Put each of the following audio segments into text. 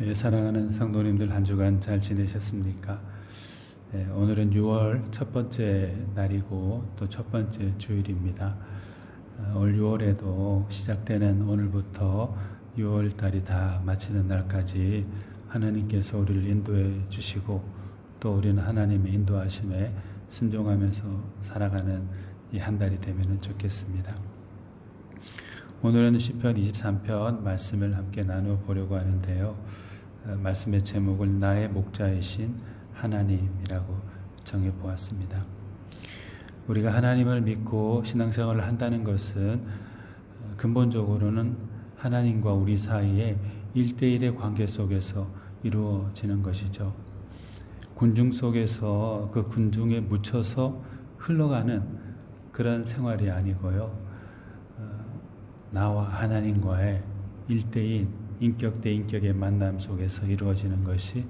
사랑하는 성도님들 한 주간 잘 지내셨습니까? 오늘은 6월 첫 번째 날이고 또 첫 번째 주일입니다. 올 6월에도 시작되는 오늘부터 6월 달이 다 마치는 날까지 하나님께서 우리를 인도해 주시고 또 우리는 하나님의 인도하심에 순종하면서 살아가는 이 한 달이 되면 좋겠습니다. 오늘은 시편 23편 말씀을 함께 나누어 보려고 하는데요. 말씀의 제목을 나의 목자이신 하나님이라고 정해 보았습니다. 우리가 하나님을 믿고 신앙생활을 한다는 것은 근본적으로는 하나님과 우리 사이에 1대1의 관계 속에서 이루어지는 것이죠. 군중 속에서 그 군중에 묻혀서 흘러가는 그런 생활이 아니고요. 나와 하나님과의 1대1 인격 대 인격의 만남 속에서 이루어지는 것이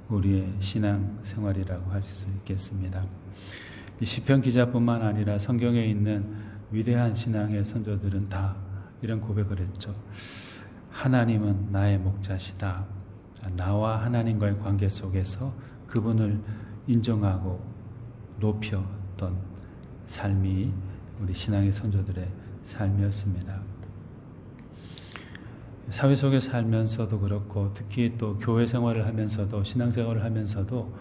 우리의 신앙생활이라고 할 수 있겠습니다. 이 시편 기자뿐만 아니라 성경에 있는 위대한 신앙의 선조들은 다 이런 고백을 했죠. 하나님은 나의 목자시다. 나와 하나님과의 관계 속에서 그분을 인정하고 높였던 삶이 우리 신앙의 선조들의 삶이었습니다. 사회 속에 살면서도 그렇고 특히 또 교회 생활을 하면서도 신앙생활을 하면서도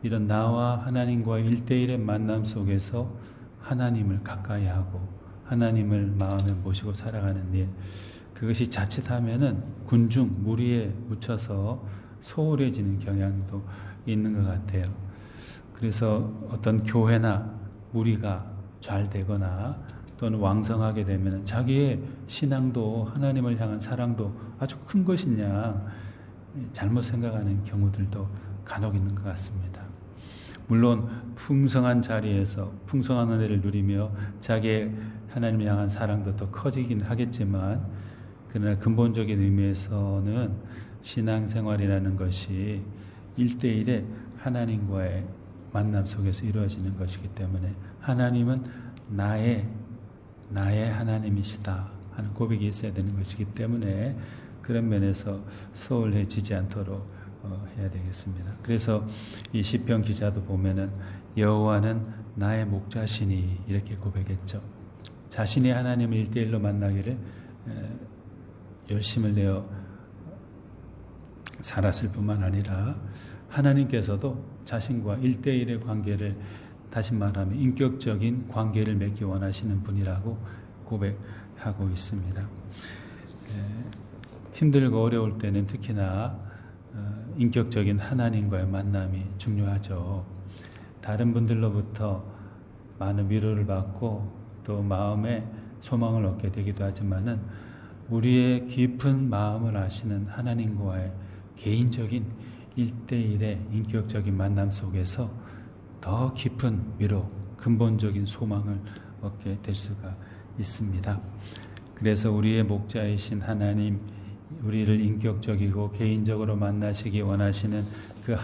이런 나와 하나님과의 1대1의 만남 속에서 하나님을 가까이 하고 하나님을 마음에 모시고 살아가는 일, 그것이 자칫하면은 군중 무리에 묻혀서 소홀해지는 경향도 있는 것 같아요. 그래서 어떤 교회나 무리가 잘 되거나 또는 왕성하게 되면 자기의 신앙도 하나님을 향한 사랑도 아주 큰 것이냐 잘못 생각하는 경우들도 간혹 있는 것 같습니다. 물론 풍성한 자리에서 풍성한 은혜를 누리며 자기의 하나님을 향한 사랑도 더 커지긴 하겠지만 그러나 근본적인 의미에서는 신앙생활이라는 것이 1대1의 하나님과의 만남 속에서 이루어지는 것이기 때문에 하나님은 나의 하나님이시다 하는 고백이 있어야 되는 것이기 때문에 그런 면에서 소홀해지지 않도록 해야 되겠습니다. 그래서 이 시편 기자도 보면은 여호와는 나의 목자시니 이렇게 고백했죠. 자신이 하나님을 1대1로 만나기를 열심을 내어 살았을 뿐만 아니라 하나님께서도 자신과 1대1의 관계를 다시 말하면 인격적인 관계를 맺기 원하시는 분이라고 고백하고 있습니다. 힘들고 어려울 때는 특히나 인격적인 하나님과의 만남이 중요하죠. 다른 분들로부터 많은 위로를 받고 또 마음에 소망을 얻게 되기도 하지만은 우리의 깊은 마음을 아시는 하나님과의 개인적인 1대1의 인격적인 만남 속에서 더 깊은 위로, 근본적인 소망을 얻게 될 수가 있습니다. 그래서 우리의 목자이신 하나님, 우리를 인격적이고 개인적으로 만나시기 원하시는 그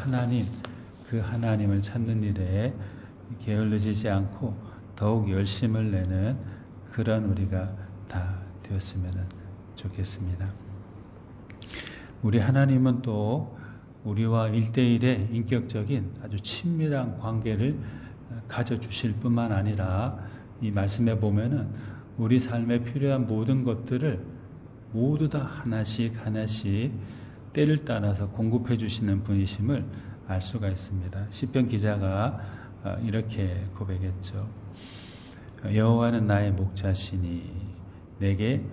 하나님을 찾는 일에 게을러지지 않고 더욱 열심을 내는 그런 우리가 다 되었으면 좋겠습니다. 우리 하나님은 또 우리와 1대1의 인격적인 아주 친밀한 관계를 가져주실 뿐만 아니라 이 말씀에 보면은 우리 삶에 필요한 모든 것들을 모두 다 하나씩 때를 따라서 공급해 주시는 분이심을 알 수가 있습니다. 시편 기자가 이렇게 고백했죠. 여호와는 나의 목자시니 내게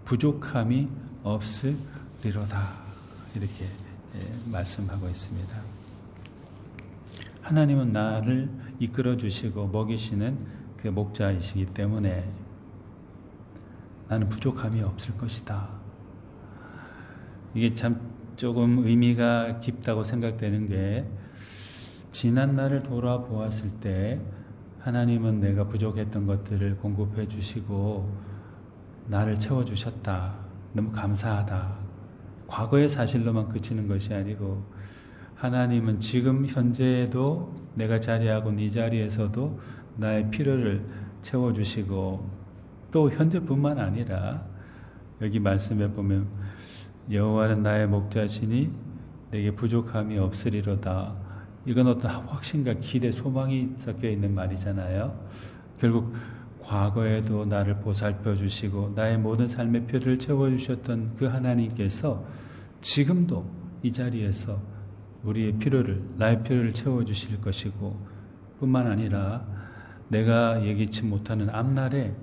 부족함이 없으리로다 이렇게 말씀하고 있습니다. 하나님은 나를 이끌어 주시고 먹이시는 그 목자이시기 때문에 나는 부족함이 없을 것이다. 이게 참 조금 의미가 깊다고 생각되는 게 지난 날을 돌아보았을 때 하나님은 내가 부족했던 것들을 공급해 주시고 나를 채워주셨다. 너무 감사하다. 과거의 사실로만 그치는 것이 아니고 하나님은 지금 현재에도 내가 자리하고 이 자리에서도 나의 필요를 채워주시고 또 현재뿐만 아니라 여기 말씀에 보면 여호와는 나의 목자시니 내게 부족함이 없으리로다. 이건 어떤 확신과 기대, 소망이 섞여 있는 말이잖아요. 결국 과거에도 나를 보살펴 주시고 나의 모든 삶의 필요를 채워주셨던 그 하나님께서 지금도 이 자리에서 우리의 필요를, 나의 필요를 채워주실 것이고, 뿐만 아니라 내가 예기치 못하는 앞날에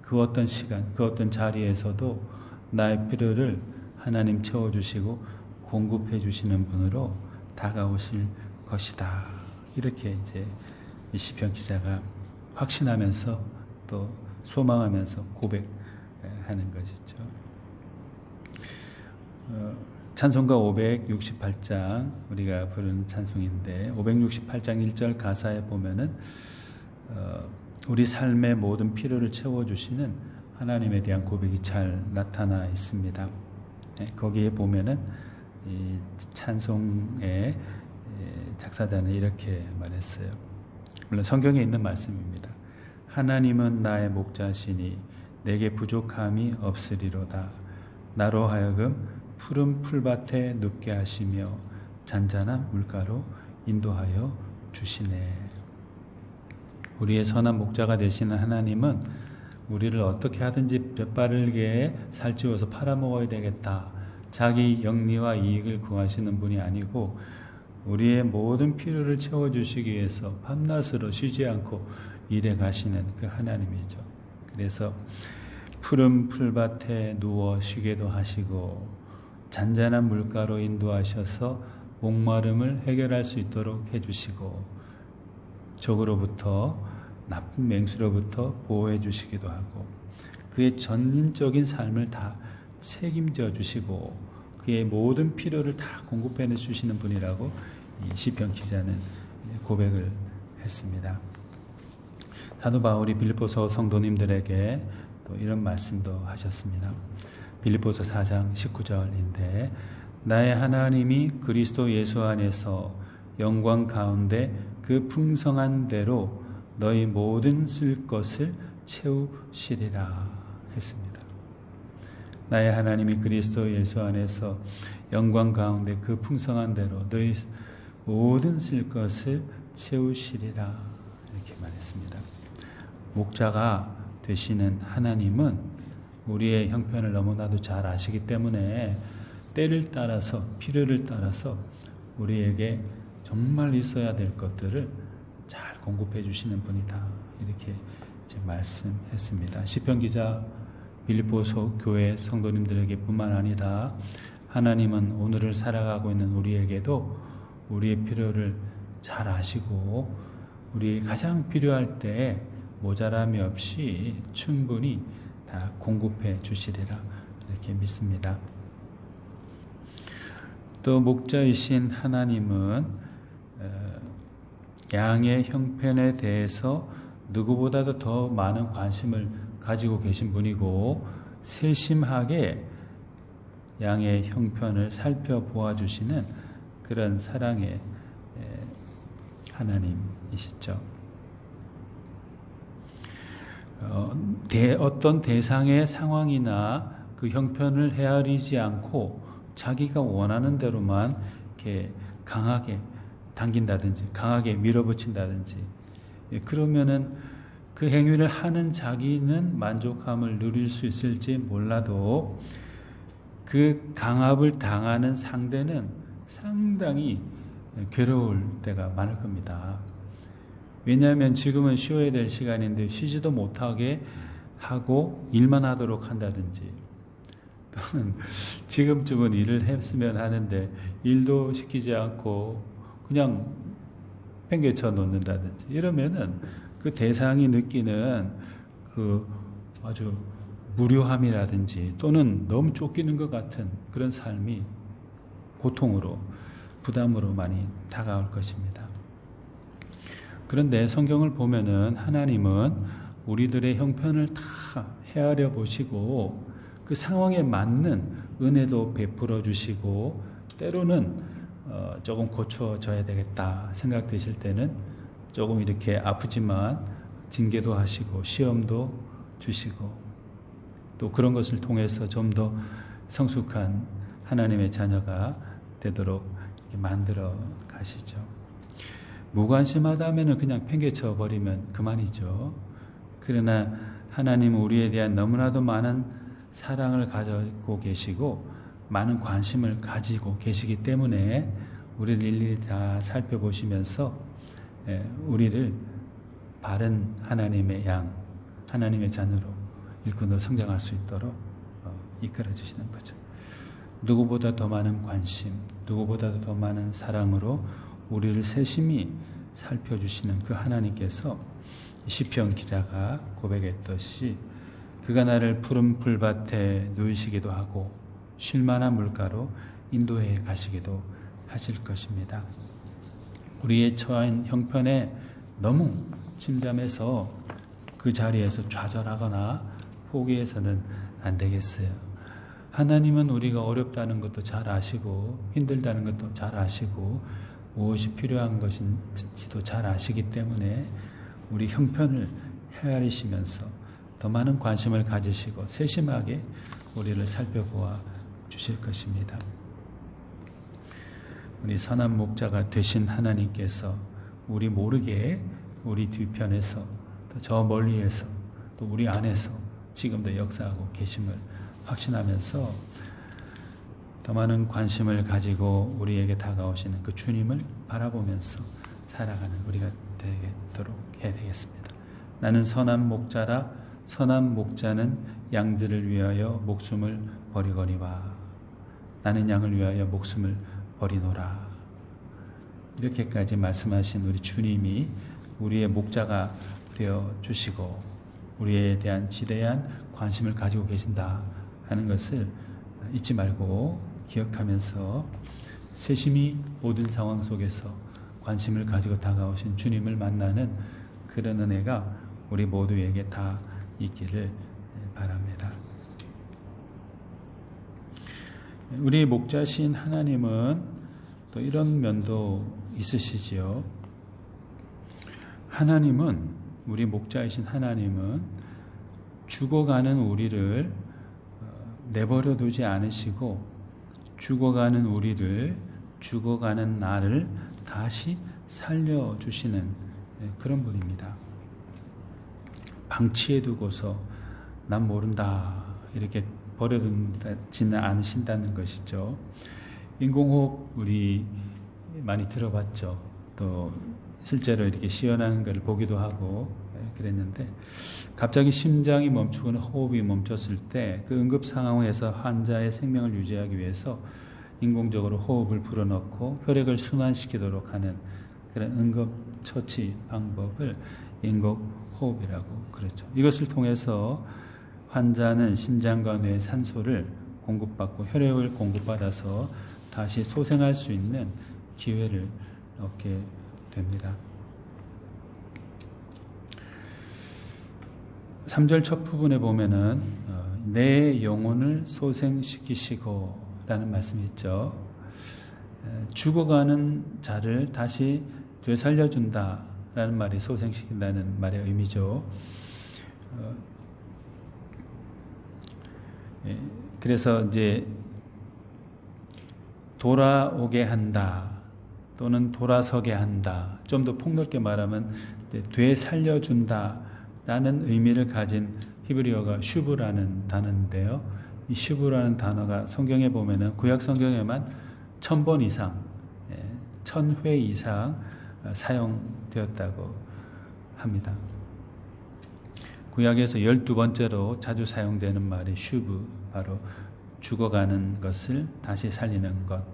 그 어떤 시간, 그 어떤 자리에서도 나의 필요를 하나님 채워주시고 공급해 주시는 분으로 다가오실 것이다. 이렇게 이제 이 시편 기자가 확신하면서 또 소망하면서 고백하는 것이죠. 찬송가 568장 우리가 부르는 찬송인데 568장 1절 가사에 보면은 우리 삶의 모든 필요를 채워주시는 하나님에 대한 고백이 잘 나타나 있습니다. 거기에 보면은 이 찬송의 작사자는 이렇게 말했어요. 물론 성경에 있는 말씀입니다. 하나님은 나의 목자시니 내게 부족함이 없으리로다. 나로 하여금 푸른 풀밭에 눕게 하시며 잔잔한 물가로 인도하여 주시네. 우리의 선한 목자가 되시는 하나님은 우리를 어떻게 하든지 뼈빠르게 살찌워서 팔아먹어야 되겠다. 자기 영리와 이익을 구하시는 분이 아니고 우리의 모든 필요를 채워주시기 위해서 밤낮으로 쉬지 않고 일해 가시는 그 하나님이죠. 그래서 푸른 풀밭에 누워 쉬게도 하시고 잔잔한 물가로 인도하셔서 목마름을 해결할 수 있도록 해주시고 적으로부터 나쁜 맹수로부터 보호해 주시기도 하고 그의 전인적인 삶을 다 책임져 주시고 그의 모든 필요를 다 공급해 주시는 분이라고 이 시편 기자는 고백을 했습니다. 사도 바울이 빌립보서 성도님들에게 또 이런 말씀도 하셨습니다. 빌립보서 4장 19절인데 나의 하나님이 그리스도 예수 안에서 영광 가운데 그 풍성한 대로 너희 모든 쓸 것을 채우시리라 했습니다. 나의 하나님이 그리스도 예수 안에서 영광 가운데 그 풍성한 대로 너희 모든 쓸 것을 채우시리라 이렇게 말했습니다. 목자가 되시는 하나님은 우리의 형편을 너무나도 잘 아시기 때문에 때를 따라서 필요를 따라서 우리에게 정말 있어야 될 것들을 잘 공급해 주시는 분이다. 이렇게 이제 말씀했습니다. 시편 기자 빌립보서 교회 성도님들에게 뿐만 아니라 하나님은 오늘을 살아가고 있는 우리에게도 우리의 필요를 잘 아시고 우리 가장 필요할 때 모자람이 없이 충분히 다 공급해 주시리라 이렇게 믿습니다. 또 목자이신 하나님은 양의 형편에 대해서 누구보다도 더 많은 관심을 가지고 계신 분이고 세심하게 양의 형편을 살펴보아 주시는 그런 사랑의 하나님이시죠. 어떤 대상의 상황이나 그 형편을 헤아리지 않고 자기가 원하는 대로만 이렇게 강하게 당긴다든지 강하게 밀어붙인다든지 그러면은 그 행위를 하는 자기는 만족함을 누릴 수 있을지 몰라도 그 강압을 당하는 상대는 상당히 괴로울 때가 많을 겁니다. 왜냐하면 지금은 쉬어야 될 시간인데 쉬지도 못하게 하고 일만 하도록 한다든지 또는 지금쯤은 일을 했으면 하는데 일도 시키지 않고 그냥 팽개쳐 놓는다든지 이러면은 그 대상이 느끼는 그 아주 무료함이라든지 또는 너무 쫓기는 것 같은 그런 삶이 고통으로 부담으로 많이 다가올 것입니다. 그런데 성경을 보면은 하나님은 우리들의 형편을 다 헤아려 보시고 그 상황에 맞는 은혜도 베풀어 주시고 때로는 조금 고쳐져야 되겠다 생각되실 때는 조금 이렇게 아프지만 징계도 하시고 시험도 주시고 또 그런 것을 통해서 좀 더 성숙한 하나님의 자녀가 되도록 만들어 가시죠. 무관심하다면 그냥 팽개쳐 버리면 그만이죠. 그러나 하나님은 우리에 대한 너무나도 많은 사랑을 가지고 계시고 많은 관심을 가지고 계시기 때문에 우리를 일일이 다 살펴보시면서 우리를 바른 하나님의 양, 하나님의 자녀로 일꾼으로 성장할 수 있도록 이끌어 주시는 거죠. 누구보다 더 많은 관심, 누구보다도 더 많은 사랑으로 우리를 세심히 살펴주시는 그 하나님께서 시편 기자가 고백했듯이 그가 나를 푸른 풀밭에 누이시기도 하고 쉴만한 물가로 인도해 가시기도 하실 것입니다. 우리의 처한 형편에 너무 침잠해서 그 자리에서 좌절하거나 포기해서는 안 되겠어요. 하나님은 우리가 어렵다는 것도 잘 아시고 힘들다는 것도 잘 아시고 무엇이 필요한 것인지도 잘 아시기 때문에 우리 형편을 헤아리시면서 더 많은 관심을 가지시고 세심하게 우리를 살펴보아 주실 것입니다. 우리 선한 목자가 되신 하나님께서 우리 모르게 우리 뒤편에서 또 저 멀리에서 또 우리 안에서 지금도 역사하고 계심을 확신하면서 더 많은 관심을 가지고 우리에게 다가오시는 그 주님을 바라보면서 살아가는 우리가 되도록 해야 되겠습니다. 나는 선한 목자라 선한 목자는 양들을 위하여 목숨을 버리거니와 나는 양을 위하여 목숨을 버리노라. 이렇게까지 말씀하신 우리 주님이 우리의 목자가 되어 주시고 우리에 대한 지대한 관심을 가지고 계신다 하는 것을 잊지 말고 기억하면서 세심히 모든 상황 속에서 관심을 가지고 다가오신 주님을 만나는 그런 은혜가 우리 모두에게 다 있기를 바랍니다. 우리 목자신 하나님은 또 이런 면도 있으시지요. 하나님은 우리 목자이신 하나님은 죽어가는 우리를 내버려 두지 않으시고 죽어가는 우리를 죽어가는 나를 다시 살려주시는 그런 분입니다. 방치해 두고서 난 모른다 이렇게 버려두지는 않으신다는 것이죠. 인공호흡 우리 많이 들어봤죠. 또 실제로 이렇게 시연하는 걸 보기도 하고 그랬는데 갑자기 심장이 멈추거나 호흡이 멈췄을 때 그 응급 상황에서 환자의 생명을 유지하기 위해서 인공적으로 호흡을 불어넣고 혈액을 순환시키도록 하는 그런 응급 처치 방법을 인공호흡이라고 그러죠. 이것을 통해서 환자는 심장과 뇌에 산소를 공급받고 혈액을 공급받아서 다시 소생할 수 있는 기회를 얻게 됩니다. 3절 첫 부분에 보면은 내 영혼을 소생시키시고 라는 말씀이 있죠. 죽어가는 자를 다시 되살려준다 라는 말이 소생시킨다는 말의 의미죠. 그래서 이제 돌아오게 한다 또는 돌아서게 한다, 좀 더 폭넓게 말하면 되살려준다 라는 의미를 가진 히브리어가 슈브라는 단어인데요. 이 슈브라는 단어가 성경에 보면은 구약 성경에만 1000번 이상, 1000회 이상 사용되었다고 합니다. 구약에서 12번째로 자주 사용되는 말이 슈브, 바로 죽어가는 것을 다시 살리는 것,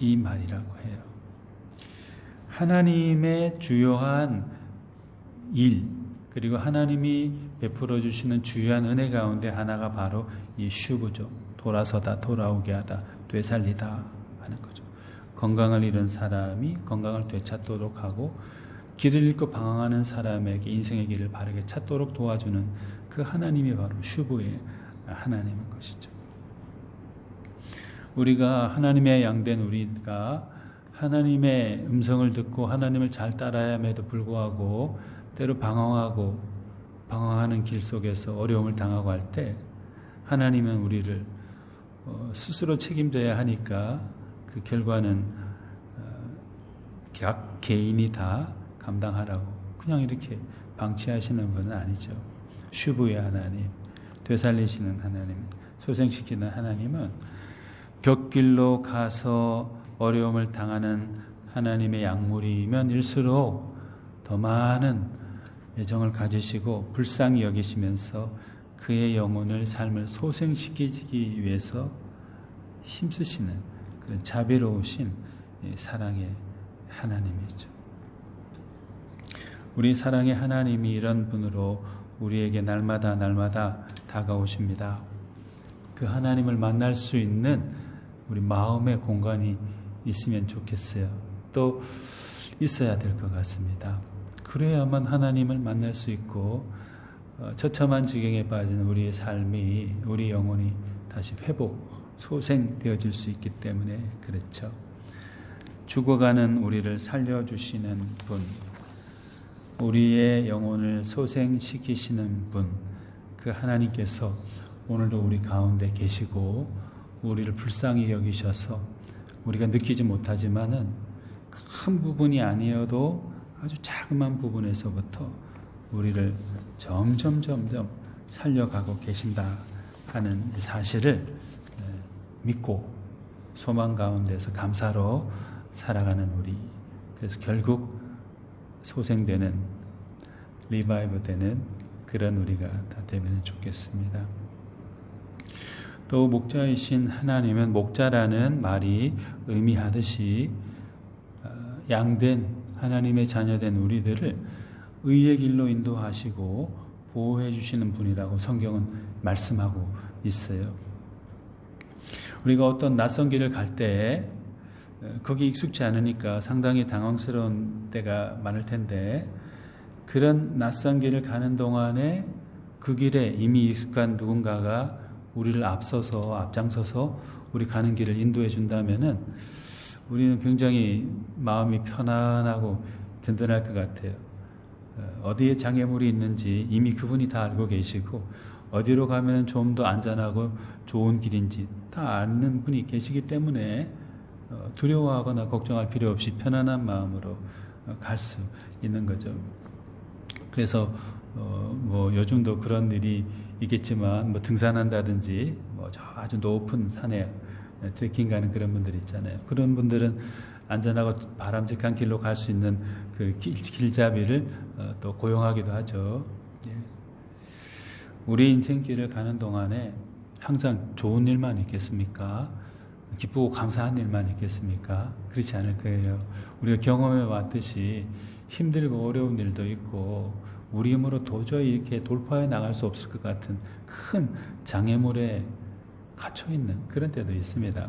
이 말이라고 해요. 하나님의 주요한 일, 그리고 하나님이 베풀어 주시는 주요한 은혜 가운데 하나가 바로 이 슈브죠. 돌아서다, 돌아오게 하다, 되살리다 하는 거죠. 건강을 잃은 사람이 건강을 되찾도록 하고 길을 잃고 방황하는 사람에게 인생의 길을 바르게 찾도록 도와주는 그 하나님이 바로 슈브의 하나님인 것이죠. 우리가 하나님의 양된 우리가 하나님의 음성을 듣고 하나님을 잘 따라야 함에도 불구하고 때로 방황하는 길 속에서 어려움을 당하고 할 때 하나님은 우리를 스스로 책임져야 하니까 그 결과는 각 개인이 다 감당하라고 그냥 이렇게 방치하시는 분은 아니죠. 슈브의 하나님, 되살리시는 하나님, 소생시키는 하나님은 벽길로 가서 어려움을 당하는 하나님의 약물이면 일수록 더 많은 애정을 가지시고 불쌍히 여기시면서 그의 영혼을 삶을 소생시키기 위해서 힘쓰시는 그런 자비로우신 사랑의 하나님이죠. 우리 사랑의 하나님이 이런 분으로 우리에게 날마다 다가오십니다. 그 하나님을 만날 수 있는 우리 마음의 공간이 있으면 좋겠어요. 또 있어야 될 것 같습니다. 그래야만 하나님을 만날 수 있고 처참한 지경에 빠진 우리의 삶이, 우리 영혼이 다시 회복, 소생되어질 수 있기 때문에 그렇죠. 죽어가는 우리를 살려주시는 분, 우리의 영혼을 소생시키시는 분, 그 하나님께서 오늘도 우리 가운데 계시고 우리를 불쌍히 여기셔서 우리가 느끼지 못하지만은 큰 부분이 아니어도 아주 자그마한 부분에서부터 우리를 점점 살려가고 계신다 하는 사실을 믿고 소망 가운데서 감사로 살아가는 우리, 그래서 결국 소생되는, 리바이브 되는 그런 우리가 다 되면 좋겠습니다. 또 목자이신 하나님은, 목자라는 말이 의미하듯이 양된 하나님의 자녀된 우리들을 의의 길로 인도하시고 보호해 주시는 분이라고 성경은 말씀하고 있어요. 우리가 어떤 낯선 길을 갈 때 거기 익숙지 않으니까 상당히 당황스러운 때가 많을 텐데, 그런 낯선 길을 가는 동안에 그 길에 이미 익숙한 누군가가 우리를 앞장서서 우리 가는 길을 인도해 준다면은 우리는 굉장히 마음이 편안하고 든든할 것 같아요. 어디에 장애물이 있는지 이미 그분이 다 알고 계시고, 어디로 가면 좀 더 안전하고 좋은 길인지 다 아는 분이 계시기 때문에 두려워하거나 걱정할 필요 없이 편안한 마음으로 갈 수 있는 거죠. 그래서 뭐 요즘도 그런 일이 있겠지만, 뭐 등산한다든지 뭐 아주 높은 산에 트레킹 가는 그런 분들 있잖아요. 그런 분들은 안전하고 바람직한 길로 갈 수 있는 그 길잡이를 또 고용하기도 하죠. 예. 우리 인생길을 가는 동안에 항상 좋은 일만 있겠습니까? 기쁘고 감사한 일만 있겠습니까? 그렇지 않을 거예요. 우리가 경험해 왔듯이 힘들고 어려운 일도 있고, 우리 힘으로 도저히 이렇게 돌파해 나갈 수 없을 것 같은 큰 장애물에 갇혀있는 그런 때도 있습니다.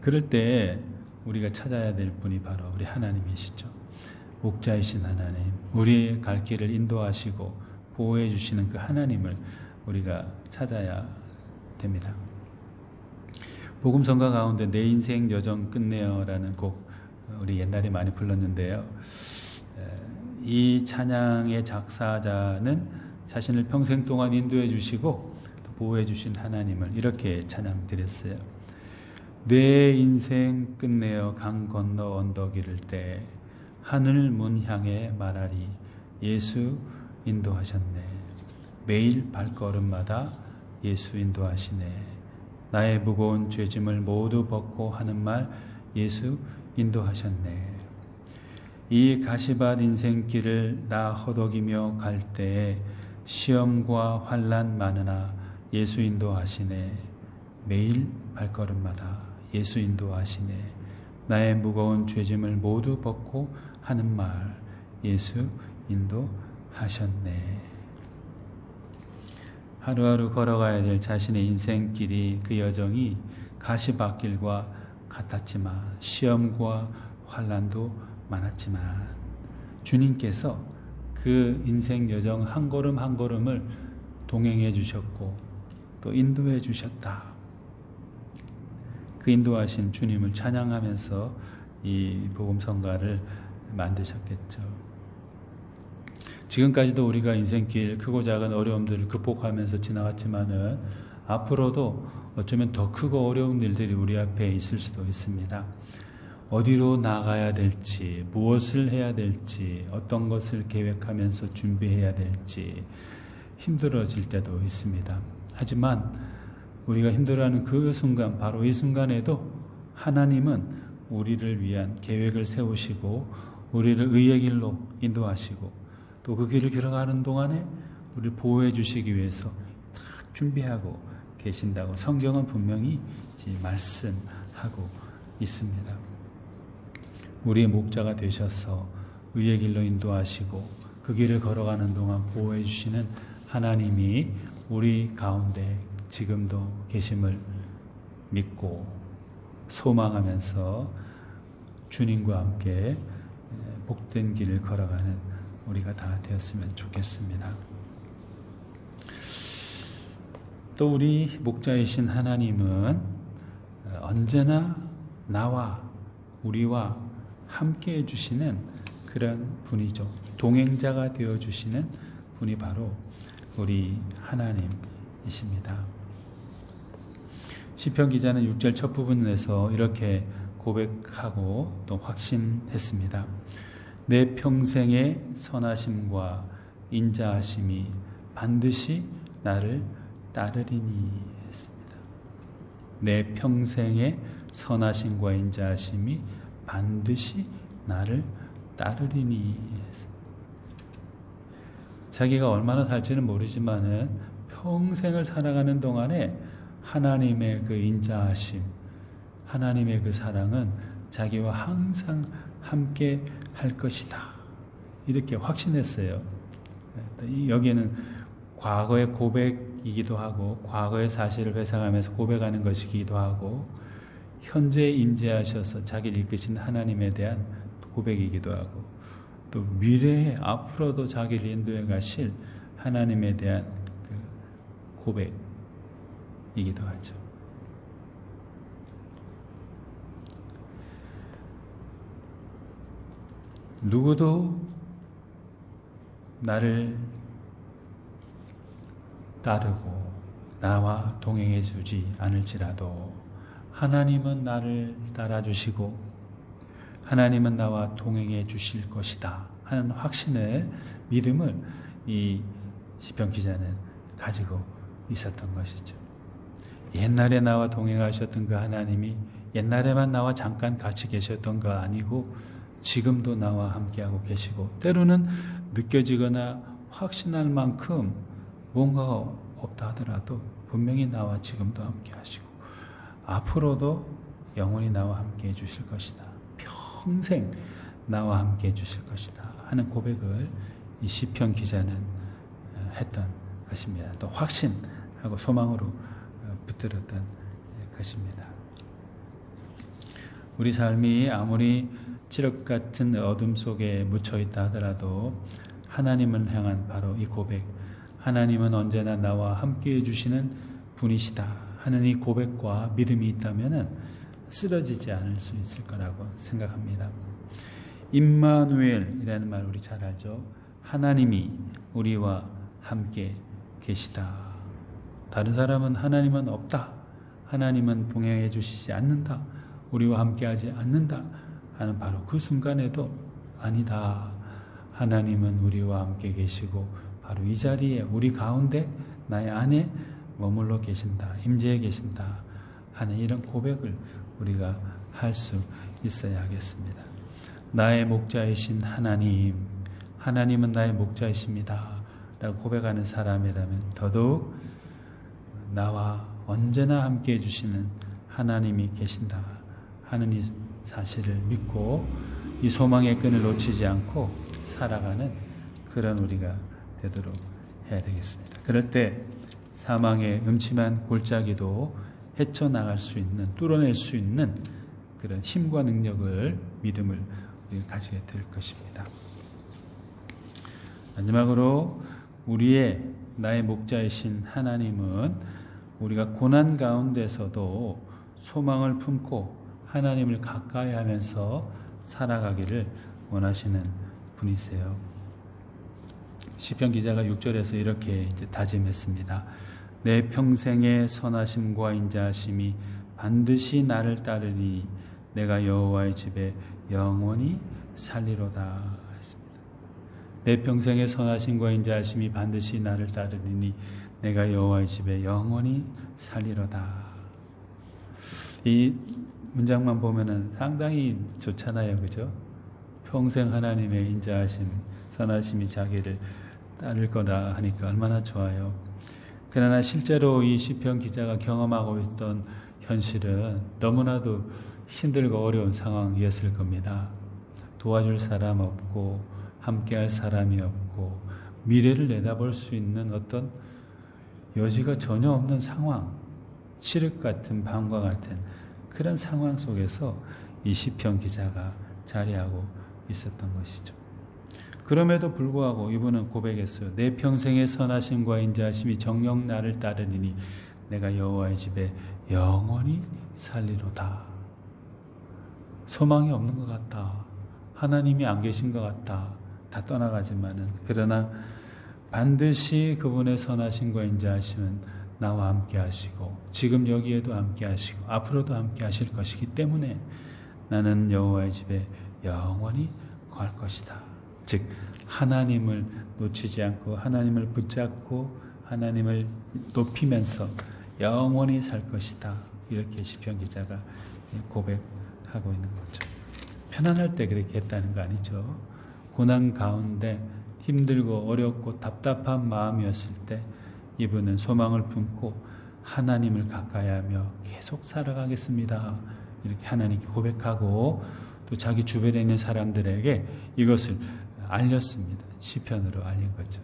그럴 때 우리가 찾아야 될 분이 바로 우리 하나님이시죠. 목자이신 하나님, 우리의 갈 길을 인도하시고 보호해 주시는 그 하나님을 우리가 찾아야 됩니다. 복음성가 가운데 내 인생 여정 끝내어라는 곡 우리 옛날에 많이 불렀는데요. 이 찬양의 작사자는 자신을 평생 동안 인도해 주시고 보호해 주신 하나님을 이렇게 찬양 드렸어요. 내 인생 끝내어 강 건너 언덕 이를 때 하늘 문 향해 말하리 예수 인도하셨네. 매일 발걸음마다 예수 인도하시네. 나의 무거운 죄짐을 모두 벗고 하는 말 예수 인도하셨네. 이 가시밭 인생길을 나 허덕이며 갈 때에 시험과 환난 많으나 예수 인도하시네. 매일 발걸음마다 예수 인도하시네. 나의 무거운 죄짐을 모두 벗고 하는 말 예수 인도하셨네. 하루하루 걸어가야 될 자신의 인생길이, 그 여정이 가시밭길과 같았지만, 시험과 환난도 많았지만 주님께서 그 인생 여정 한 걸음 한 걸음을 동행해 주셨고 또 인도해 주셨다. 그 인도하신 주님을 찬양하면서 이 복음성가를 만드셨겠죠. 지금까지도 우리가 인생길 크고 작은 어려움들을 극복하면서 지나왔지만은 앞으로도 어쩌면 더 크고 어려운 일들이 우리 앞에 있을 수도 있습니다. 어디로 나가야 될지, 무엇을 해야 될지, 어떤 것을 계획하면서 준비해야 될지 힘들어질 때도 있습니다. 하지만 우리가 힘들어하는 그 순간, 바로 이 순간에도 하나님은 우리를 위한 계획을 세우시고 우리를 의의 길로 인도하시고 또 그 길을 걸어가는 동안에 우리를 보호해 주시기 위해서 다 준비하고 계신다고 성경은 분명히 말씀하고 있습니다. 우리의 목자가 되셔서 의의 길로 인도하시고 그 길을 걸어가는 동안 보호해 주시는 하나님이 우리 가운데 지금도 계심을 믿고 소망하면서 주님과 함께 복된 길을 걸어가는 우리가 다 되었으면 좋겠습니다. 또 우리 목자이신 하나님은 언제나 나와 우리와 함께 해주시는 그런 분이죠. 동행자가 되어주시는 분이 바로 우리 하나님이십니다. 시편 기자는 6절 첫 부분에서 이렇게 고백하고 또 확신했습니다. 내 평생의 선하심과 인자하심이 반드시 나를 따르리니 했습니다. 내 평생의 선하심과 인자하심이 반드시 나를 따르리니 했습니다. 자기가 얼마나 살지는 모르지만은 평생을 살아가는 동안에 하나님의 그 인자하심, 하나님의 그 사랑은 자기와 항상 함께 할 것이다. 이렇게 확신했어요. 여기에는 과거의 고백이기도 하고 과거의 사실을 회상하면서 고백하는 것이기도 하고 현재에 임재하셔서 자기를 이끄신 하나님에 대한 고백이기도 하고 또 미래에 앞으로도 자기를 인도해 가실 하나님에 대한 그 고백이기도 하죠. 누구도 나를 따르고 나와 동행해 주지 않을지라도 하나님은 나를 따라주시고 하나님은 나와 동행해 주실 것이다 하는 확신의 믿음을 이 시편 기자는 가지고 있었던 것이죠. 옛날에 나와 동행하셨던 그 하나님이 옛날에만 나와 잠깐 같이 계셨던 거 아니고 지금도 나와 함께하고 계시고 때로는 느껴지거나 확신할 만큼 뭔가가 없다 하더라도 분명히 나와 지금도 함께하시고 앞으로도 영원히 나와 함께해 주실 것이다. 평생 나와 함께해 주실 것이다 하는 고백을 이 시편 기자는 했던 것입니다. 또 확신하고 소망으로 붙들었던 것입니다. 우리 삶이 아무리 칠흑 같은 어둠 속에 묻혀 있다 하더라도 하나님을 향한 바로 이 고백, 하나님은 언제나 나와 함께해 주시는 분이시다 하는 이 고백과 믿음이 있다면 쓰러지지 않을 수 있을 거라고 생각합니다. 임마누엘이라는 말 우리 잘 알죠. 하나님이 우리와 함께 계시다. 다른 사람은 하나님은 없다. 하나님은 동행해 주시지 않는다. 우리와 함께하지 않는다 하는 바로 그 순간에도 아니다. 하나님은 우리와 함께 계시고 바로 이 자리에 우리 가운데 나의 안에 머물러 계신다. 임재해 계신다 하는 이런 고백을 우리가 할 수 있어야 하겠습니다. 나의 목자이신 하나님, 하나님은 나의 목자이십니다 라고 고백하는 사람이라면 더더욱 나와 언제나 함께해 주시는 하나님이 계신다 하는 이 사실을 믿고 이 소망의 끈을 놓치지 않고 살아가는 그런 우리가 되도록 해야 되겠습니다. 그럴 때 사망의 음침한 골짜기도 헤쳐나갈 수 있는, 뚫어낼 수 있는 그런 힘과 능력을, 믿음을 우리가 가지게 될 것입니다. 마지막으로 나의 목자이신 하나님은 우리가 고난 가운데서도 소망을 품고 하나님을 가까이 하면서 살아가기를 원하시는 분이세요. 시편 기자가 6절에서 이렇게 다짐했습니다. 내 평생의 선하심과 인자하심이 반드시 나를 따르니 내가 여호와의 집에 영원히 살리로다 했습니다. 내 평생의 선하심과 인자하심이 반드시 나를 따르니 내가 여호와의 집에 영원히 살리로다. 이 문장만 보면은 상당히 좋잖아요, 그죠? 평생 하나님의 인자하심, 선하심이 자기를 따를 거라 하니까 얼마나 좋아요. 그러나 실제로 이 시편 기자가 경험하고 있던 현실은 너무나도 힘들고 어려운 상황이었을 겁니다. 도와줄 사람 없고 함께할 사람이 없고 미래를 내다볼 수 있는 어떤 여지가 전혀 없는 상황, 칠흑 같은 밤과 같은 그런 상황 속에서 이 시편 기자가 자리하고 있었던 것이죠. 그럼에도 불구하고 이분은 고백했어요. 내 평생의 선하심과 인자하심이 정녕 나를 따르리니 내가 여호와의 집에 영원히 살리로다. 소망이 없는 것 같다. 하나님이 안 계신 것 같다. 다 떠나가지만은 그러나 반드시 그분의 선하심과 인자하심은 나와 함께 하시고 지금 여기에도 함께 하시고 앞으로도 함께 하실 것이기 때문에 나는 여호와의 집에 영원히 거할 것이다. 즉 하나님을 놓치지 않고 하나님을 붙잡고 하나님을 높이면서 영원히 살 것이다. 이렇게 시편 기자가 고백하고 있는 거죠. 편안할 때 그렇게 했다는 거 아니죠. 고난 가운데 힘들고 어렵고 답답한 마음이었을 때 이분은 소망을 품고 하나님을 가까이하며 계속 살아가겠습니다. 이렇게 하나님께 고백하고 또 자기 주변에 있는 사람들에게 이것을 알렸습니다. 시편으로 알린 거죠.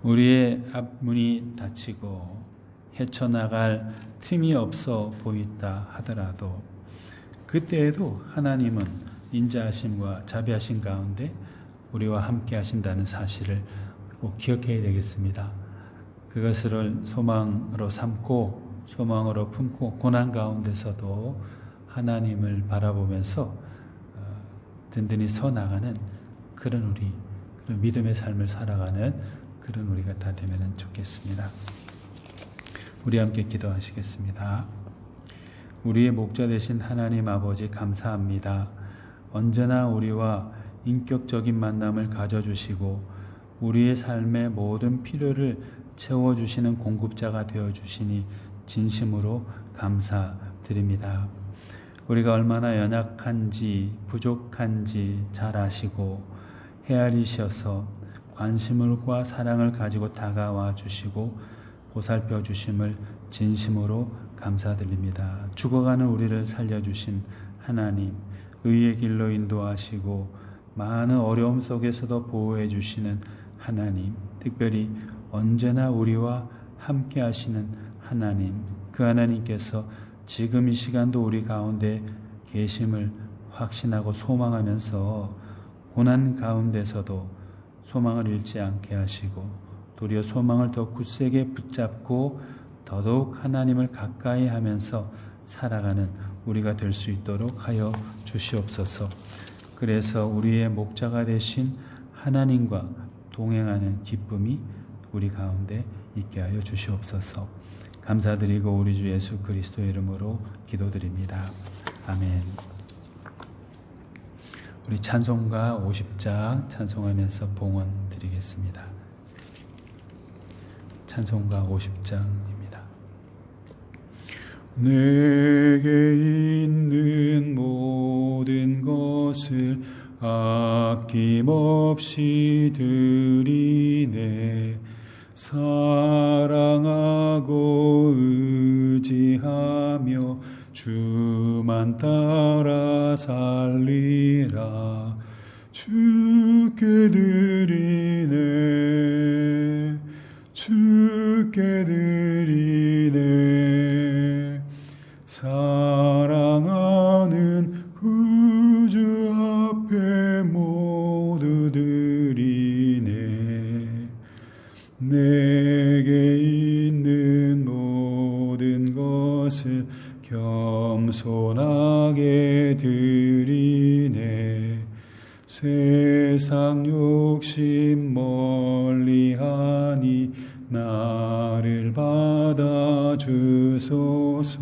우리의 앞문이 닫히고 헤쳐나갈 틈이 없어 보인다 하더라도 그때에도 하나님은 인자하심과 자비하심 가운데 우리와 함께 하신다는 사실을 꼭 기억해야 되겠습니다. 그것을 소망으로 삼고 소망으로 품고 고난 가운데서도 하나님을 바라보면서 든든히 서 나가는 그런 믿음의 삶을 살아가는 그런 우리가 다 되면 좋겠습니다. 우리 함께 기도하시겠습니다. 우리의 목자 되신 하나님 아버지 감사합니다. 언제나 우리와 인격적인 만남을 가져주시고 우리의 삶의 모든 필요를 채워주시는 공급자가 되어주시니 진심으로 감사드립니다. 우리가 얼마나 연약한지 부족한지 잘 아시고 헤아리셔서 관심과 사랑을 가지고 다가와 주시고 보살펴 주심을 진심으로 감사드립니다. 죽어가는 우리를 살려주신 하나님, 의의 길로 인도하시고 많은 어려움 속에서도 보호해 주시는 하나님, 특별히 언제나 우리와 함께 하시는 하나님, 그 하나님께서 지금 이 시간도 우리 가운데 계심을 확신하고 소망하면서 고난 가운데서도 소망을 잃지 않게 하시고 도리어 소망을 더 굳세게 붙잡고 더더욱 하나님을 가까이 하면서 살아가는 우리가 될 수 있도록 하여 주시옵소서. 그래서 우리의 목자가 되신 하나님과 동행하는 기쁨이 우리 가운데 있게 하여 주시옵소서. 감사드리고 우리 주 예수 그리스도의 이름으로 기도드립니다. 아멘. 우리 찬송가 50장 찬송하면서 봉헌 드리겠습니다. 찬송가 50장입니다. 내게 있는 모든 것을 아낌없이 드리네. 사랑하고 의지하며 주만 따라 살리라. 주께 드리네. 주께 드리네. 사랑하는 구주 앞에 모두 드리네. 내게 있는 모든 것을 겸손하게 드리네. 세상 욕심 멀리하니 나를 받아 주소서.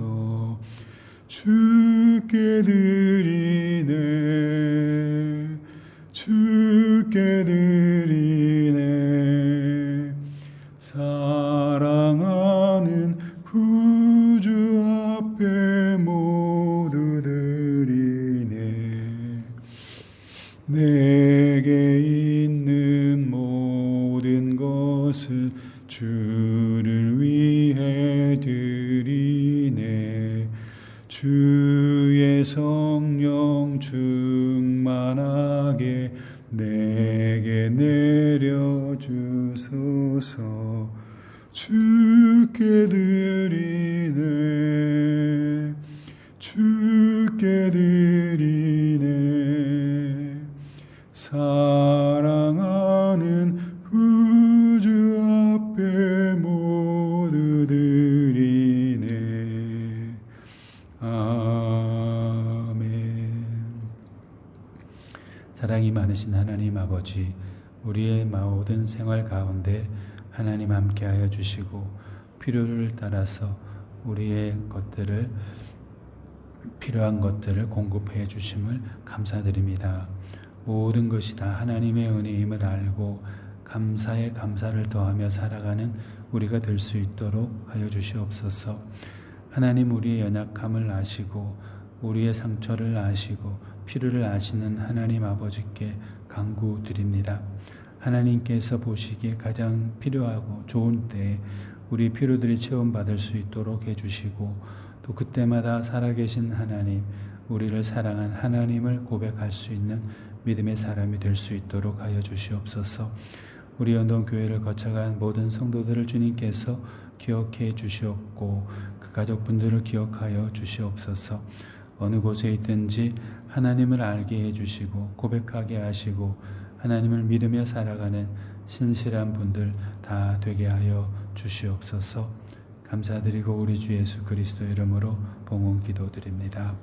주께 드리네, 주께 드리네. 사랑하는 구주 앞에 모두 드리네. 내게 있는 모든 것을 주를 위해 드리네. 주의 성령 충만하게 내게 내려주소서. 주께 드리네, 주께 드리네. 사랑하는 구주 앞에 모두 드리네. 아멘. 사랑이 많으신 하나님 아버지, 우리의 모든 생활 가운데 하나님 함께하여 주시고 필요를 따라서 우리의 필요한 것들을 공급해 주심을 감사드립니다. 모든 것이 다 하나님의 은혜임을 알고 감사에 감사를 더하며 살아가는 우리가 될 수 있도록 하여 주시옵소서. 하나님, 우리의 연약함을 아시고 우리의 상처를 아시고 필요를 아시는 하나님 아버지께 간구드립니다. 하나님께서 보시기에 가장 필요하고 좋은 때에 우리 필요들이 체험받을 수 있도록 해주시고, 또 그때마다 살아계신 하나님, 우리를 사랑한 하나님을 고백할 수 있는 믿음의 사람이 될 수 있도록 하여 주시옵소서. 우리 연동교회를 거쳐간 모든 성도들을 주님께서 기억해 주시옵고 그 가족분들을 기억하여 주시옵소서. 어느 곳에 있든지 하나님을 알게 해주시고 고백하게 하시고 하나님을 믿으며 살아가는 신실한 분들 다 되게 하여 주시옵소서. 감사드리고 우리 주 예수 그리스도 이름으로 봉헌 기도드립니다.